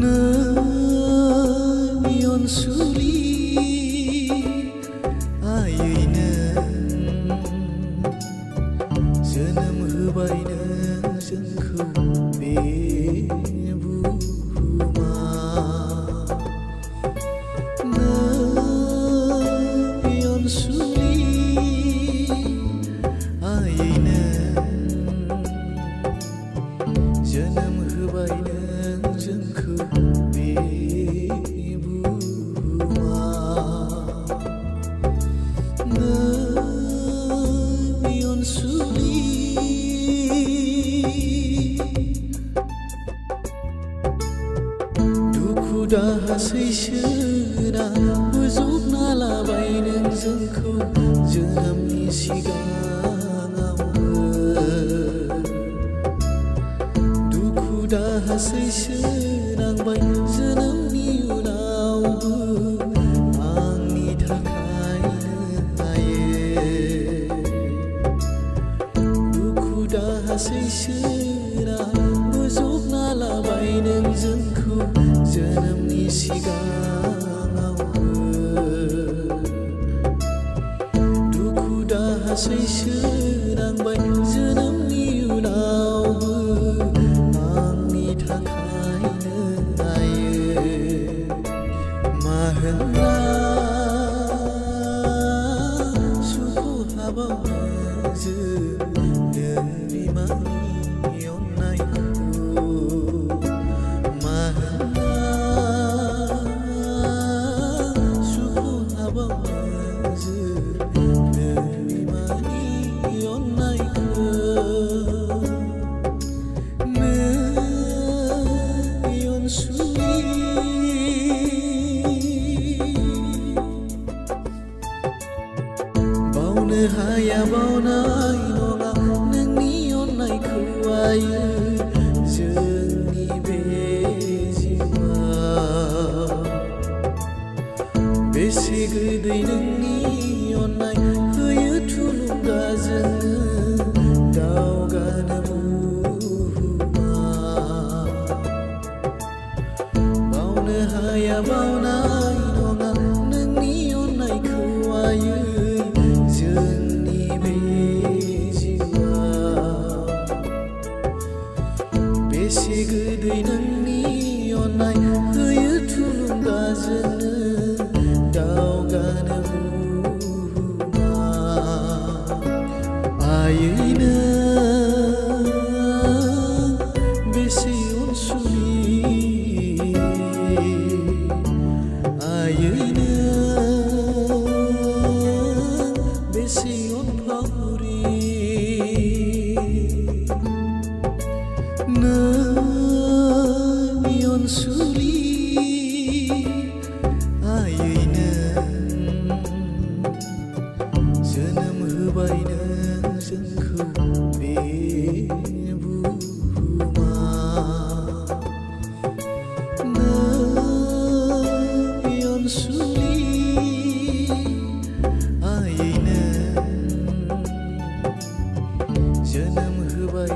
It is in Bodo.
नै अनसुलि आयै नों जोनोम होबाय नों जोंखौ बे बुहुमा नै अनसुलि आयै नों जोनोम होबाय नों जोंखौ बे बुहुमा नै अनसुलि दुखु दाहा सैसोना बोजबना लाबाय नों जोंखौ जोनोमनि सिगाङावबो दुखु दाहा सैसोनांबाय जोनोमनि उनावबो आंनि थाखायनो आयै दुखु दाहा सैसोना बोजबना लाबाय नों जोंखौ जोनोमनि सिगाङावबो दुखु दाहा सैसोनांबाय जोनोमनि उनावबो आंनि थाखायनो आयै मा होनना सुख'हाबावनो जों नों बिमानि अननायखौ मा होनना सुख'हाबावनो जों नों बिमानि अननायखौ नै अनसुलि बावनो हाया बावनाय नङा नोंनि अननायखौ आयै जोंनि बे जिउआव बेसे गोदै नोंनि अननाय होयो थुलुंगा जोंनो दावगानो बुहुमा बावनो हाया बावनाय नङा नोंनि अननायखौ आयै जोंनि बे जिउआव बेसे गोदै नोंनि अननाय होयो थुलुंगा जोंनो दावगानो बुहुमा आयै नों बेसे अनसुलि आयै नों बेसे अनफावरि नै अनसुलि आयै नों जोनोम होबाय नों जोंखौ बे बुहुमा नै अनसुलि आयै नों जोनोम होबाय